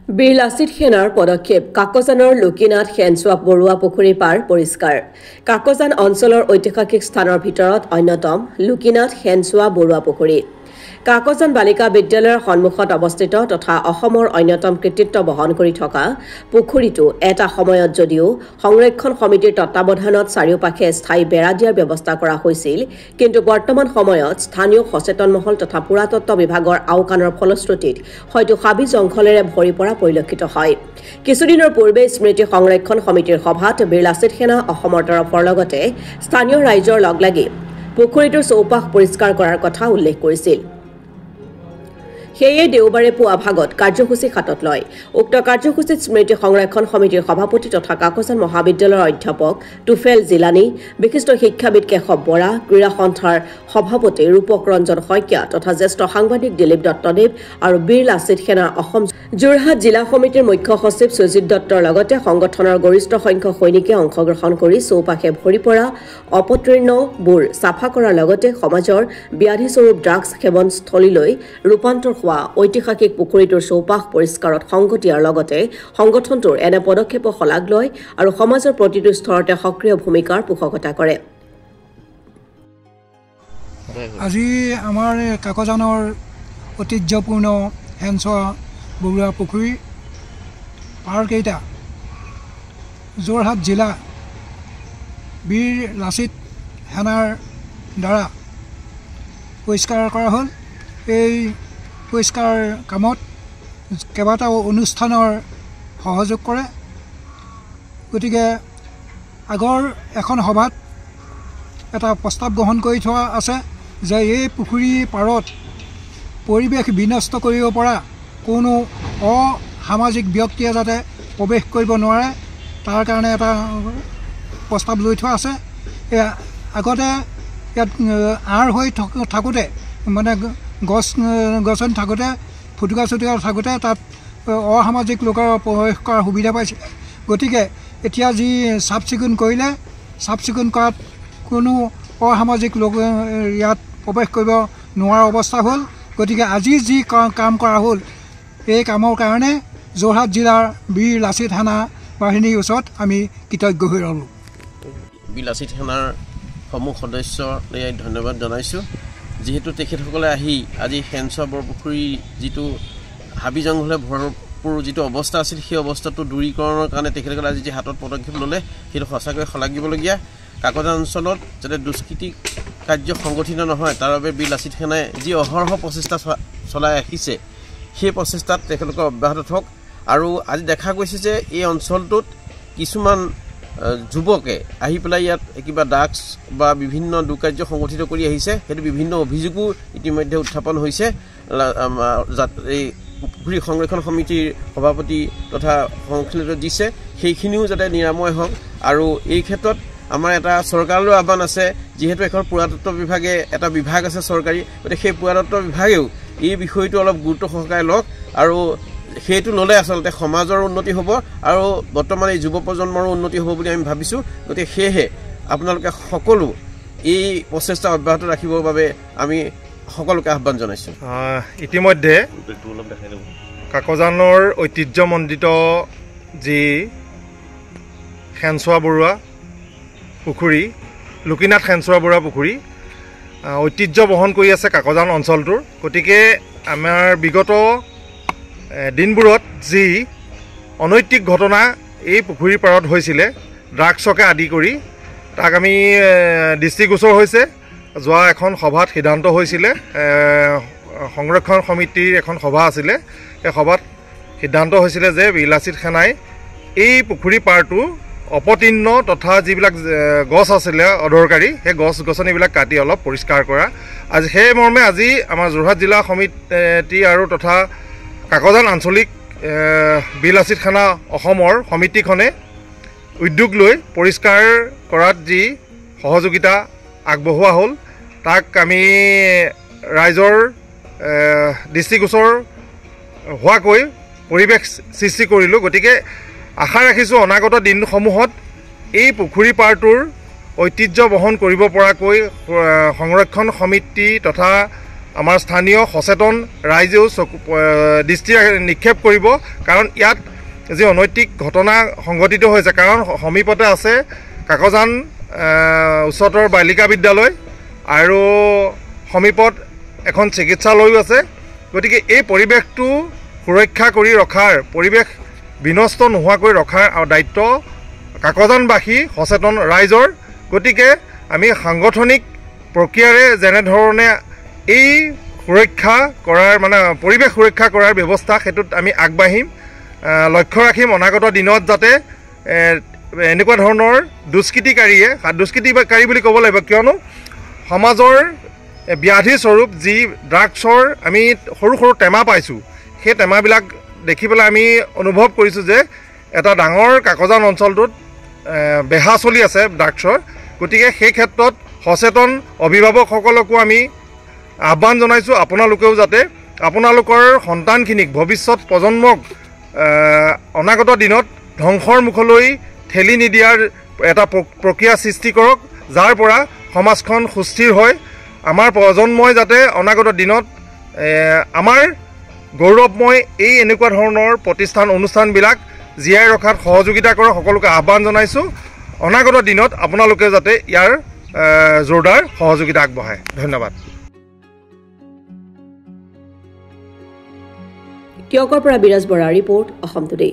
বীৰ লাচিত সেনাৰ পদক্ষেপ কাকজানৰ লুকিনাথ সেনচোৱা বৰুৱা পুখুৰী পাৰ পৰিষ্কাৰ কাকজান অঞ্চলৰ ঐতিহাসিক স্থানৰ ভিতৰত অন্যতম লুকিনাথ সেনচোৱা বৰুৱা পুখুৰী কাকজান বালিকা বিদ্যালয়ৰ সন্মুখত অৱস্থিত তথা অসমৰ অন্যতম কৃতিত্ব বহন কৰি থকা পুখুৰীটো এটা সময়ত যদিও সংৰক্ষণ সমিতিৰ তত্ত্বাৱধানত চাৰিওপাশে স্থায়ী বেৰা দিয়াৰ ব্যৱস্থা কৰা হৈছিল কিন্তু বৰ্তমান সময়ত স্থানীয় সচেতন মহল তথা পুৰাতত্ত্ব বিভাগৰ আওকাণৰ ফলশ্ৰুতিত হয়তো হাবি জংঘলেৰে ভৰি পৰা পৰিলক্ষিত হয় কিছুদিনৰ পূৰ্বে স্মৃতি সংৰক্ষণ সমিতিৰ সভাত বীৰ লাচিত সেনা অসমৰ তৰফৰ লগতে স্থানীয় ৰাইজৰ লগ লাগি পুখুৰীটোৰ চৌপাশ পৰিষ্কাৰ কৰাৰ কথা উল্লেখ কৰিছিল সেয়ে দেওবাৰে পুৱা ভাগত কাৰ্যসূচী হাতত লয় উক্ত কাৰ্যসূচীত স্মৃতি সংৰক্ষণ সমিতিৰ সভাপতি তথা কাকজান মহাবিদ্যালয়ৰ অধ্যাপক টুফেল জিলানী বিশিষ্ট শিক্ষাবিদ কেশৱ বৰা ক্ৰীড়া সন্থাৰ সভাপতি ৰূপক ৰঞ্জন শইকীয়া তথা জ্যেষ্ঠ সাংবাদিক দিলীপ দত্তদেৱ আৰু বীৰ লাচিত সেনা অসম যোৰহাট জিলা সমিতিৰ মুখ্য সচিব সুজিত দত্তৰ লগতে সংগঠনৰ গৰিষ্ঠ সংখ্যক সৈনিকে অংশগ্ৰহণ কৰি চৌপাশে ভৰি পৰা অপতৃৰ্ণবোৰ চাফা কৰাৰ লগতে সমাজৰ ব্যাধিস্বৰূপ ড্ৰাগছ সেৱনস্থলীলৈ ৰূপান্তৰ হোৱা ঐতিহাসিক পুখুৰীটোৰ চৌপাশ পৰিষ্কাৰত সংগ দিয়াৰ লগতে সংগঠনটোৰ এনে পদক্ষেপক শলাগ লয় আৰু সমাজৰ প্ৰতিটো স্তৰতে সক্ৰিয় ভূমিকাৰ পোষকতা কৰে আজি আমাৰ কাকজানৰ ঐতিহ্যপূৰ্ণ সেনচোৱা বৰুৱা পুখুৰী পাৰকেইটা যোৰহাট জিলা বীৰ লাচিত সেনাৰ দ্বাৰা পৰিষ্কাৰ কৰা হ'ল এই পৰিষ্কাৰ কামত কেইবাটাও অনুষ্ঠানৰ সহযোগ কৰে গতিকে আগৰ এখন সভাত এটা প্ৰস্তাৱ গ্ৰহণ কৰি থোৱা আছে যে এই পুখুৰী পাৰত পৰিৱেশ বিনষ্ট কৰিব পৰা কোনো অসামাজিক ব্যক্তিয়ে যাতে প্ৰৱেশ কৰিব নোৱাৰে তাৰ কাৰণে এটা প্ৰস্তাৱ লৈ থোৱা আছে আগতে ইয়াত আঁৰ হৈ থাকোঁতে মানে গছনি থাকোঁতে ফুটুকা চুটুকা থাকোঁতে তাত অসামাজিক লোকৰ প্ৰৱেশ কৰাৰ সুবিধা পাইছে গতিকে এতিয়া যি চাফ চিকুণ কৰিলে চাফ চিকুণ কৰাত কোনো অসামাজিক লোক ইয়াত প্ৰৱেশ কৰিব নোৱাৰা অৱস্থা হ'ল গতিকে আজি যি কাম কৰা হ'ল এই কামৰ কাৰণে যোৰহাট জিলাৰ বীৰ লাচিত সেনা বাহিনীৰ ওচৰত আমি কৃতজ্ঞ হৈ ৰ'লোঁ বীৰ লাচিত সেনাৰ সমূহ সদস্যলৈ ধন্যবাদ জনাইছোঁ যিহেতু তেখেতসকলে আহি আজি সেনচোৱা বৰপুখুৰী যিটো হাবি জংঘলে ভৰপূৰ যিটো অৱস্থা আছিল সেই অৱস্থাটো দূৰীকৰণৰ কাৰণে তেখেতসকলে আজি যি হাতত পদক্ষেপ ল'লে সেইটো সঁচাকৈ শলাগিবলগীয়া কাকজান অঞ্চলত যাতে দুষ্কৃতি কাৰ্য সংগঠিত নহয় তাৰ বাবে বীৰ লাচিত সেনাই যি অহৰহ প্ৰচেষ্টা চলাই আহিছে সেই প্ৰচেষ্টাত তেখেতলোকে অব্যাহত থাকক আৰু আজি দেখা গৈছে যে এই অঞ্চলটোত কিছুমান যুৱকে আহি পেলাই ইয়াত কিবা ড্ৰাগছ বা বিভিন্ন দুকাৰ্য সংগঠিত কৰি আহিছে সেইটো বিভিন্ন অভিযোগো ইতিমধ্যে উত্থাপন হৈছে এই পুখুৰী সংৰক্ষণ সমিতিৰ সভাপতি তথা সংশ্লিষ্ট দিছে সেইখিনিও যাতে নিৰাময় হওক আৰু এই ক্ষেত্ৰত আমাৰ এটা চৰকাৰলৈ আহ্বান আছে যিহেতু এখন পুৰাতত্ত্ব বিভাগে এটা বিভাগ আছে চৰকাৰী গতিকে সেই পুৰাতত্ত্ব বিভাগেও এই বিষয়টো অলপ গুৰুত্ব সহকাৰে লওক আৰু সেইটো ল'লে আচলতে সমাজৰ উন্নতি হ'ব আৰু বৰ্তমান এই যুৱ প্ৰজন্মৰো উন্নতি হ'ব বুলি আমি ভাবিছোঁ গতিকে সেয়েহে আপোনালোকে সকলো এই প্ৰচেষ্টা অব্যাহত ৰাখিবৰ বাবে আমি সকলোকে আহ্বান জনাইছোঁ ইতিমধ্যে কাকজানৰ ঐতিহ্যমণ্ডিত যি সেনচোৱা বৰুৱা পুখুৰী লুকিনাথ সেনচোৱা বৰুৱা পুখুৰী ঐতিহ্য বহন কৰি আছে কাকজান অঞ্চলটোৰ গতিকে আমাৰ বিগত দিনবোৰত যি অনৈতিক ঘটনা এই পুখুৰীৰ পাৰত হৈছিলে ড্ৰাগছকে আদি কৰি তাক আমি দৃষ্টিগোচৰ হৈছে যোৱা এখন সভাত সিদ্ধান্ত হৈছিলে সংৰক্ষণ সমিতিৰ এখন সভা আছিলে এই সভাত সিদ্ধান্ত হৈছিলে যে বীৰ লাচিত সেনাই এই পুখুৰী পাৰটো অপতৃৰ্ণ তথা যিবিলাক গছ আছিলে অদৰকাৰী সেই গছ গছনিবিলাক কাটি অলপ পৰিষ্কাৰ কৰা আজি সেই মৰ্মে আজি আমাৰ যোৰহাট জিলা সমিতি আৰু তথা কাকজান আঞ্চলিক বীৰ লাচিত সেনা অসমৰ সমিতিখনে উদ্যোগ লৈ পৰিষ্কাৰ কৰাত যি সহযোগিতা আগবঢ়োৱা হ'ল তাক আমি ৰাইজৰ দৃষ্টিগোচৰ হোৱাকৈ পৰিৱেশ সৃষ্টি কৰিলোঁ গতিকে আশা ৰাখিছোঁ অনাগত দিনসমূহত এই পুখুৰী পাৰটোৰ ঐতিহ্য বহন কৰিব পৰাকৈ সংৰক্ষণ সমিতি তথা আমাৰ স্থানীয় সচেতন ৰাইজেও দৃষ্টি নিক্ষেপ কৰিব কাৰণ ইয়াত যি অনৈতিক ঘটনা সংঘটিত হৈছে কাৰণ সমীপতে আছে কাকজান উচ্চতৰ বালিকা বিদ্যালয় আৰু সমীপত এখন চিকিৎসালয়ো আছে গতিকে এই পৰিৱেশটো সুৰক্ষা কৰি ৰখাৰ পৰিৱেশ বিনষ্ট নোহোৱাকৈ ৰখাৰ দায়িত্ব কাকজানবাসী সচেতন ৰাইজৰ গতিকে আমি সাংগঠনিক প্ৰক্ৰিয়াৰে যেনেধৰণে এই সুৰক্ষা কৰাৰ মানে পৰিৱেশ সুৰক্ষা কৰাৰ ব্যৱস্থা সেইটোত আমি আগবাঢ়িম লক্ষ্য ৰাখিম অনাগত দিনত যাতে এনেকুৱা ধৰণৰ দুষ্কৃতিকাৰী বুলি ক'ব লাগিব কিয়নো সমাজৰ ব্যাধি স্বৰূপ যি ড্ৰাগছৰ আমি সৰু সৰু টেমা পাইছোঁ সেই টেমাবিলাক দেখি পেলাই আমি অনুভৱ কৰিছোঁ যে এটা ডাঙৰ কাকজান অঞ্চলটোত বেহা চলি আছে ড্ৰাগছৰ গতিকে সেই ক্ষেত্ৰত সচেতন অভিভাৱকসকলকো আমি আহ্বান জনাইছোঁ আপোনালোকেও যাতে আপোনালোকৰ সন্তানখিনিক ভৱিষ্যত প্ৰজন্মক অনাগত দিনত ধ্বংসৰ মুখলৈ ঠেলি নিদিয়াৰ এটা প্ৰক্ৰিয়া সৃষ্টি কৰক যাৰ পৰা সমাজখন সুস্থিৰ হয় আমাৰ প্ৰজন্মই যাতে অনাগত দিনত আমাৰ গৌৰৱময় এই এনেকুৱা ধৰণৰ প্ৰতিষ্ঠান অনুষ্ঠানবিলাক জীয়াই ৰখাত সহযোগিতা কৰক সকলোকে আহ্বান জনাইছোঁ অনাগত দিনত আপোনালোকে যাতে ইয়াৰ জোৰদাৰ সহযোগিতা আগবঢ়ায় ধন্যবাদ কিয়কৰ পৰা বিৰাজ বৰা ৰিপৰ্ট অসম টুডে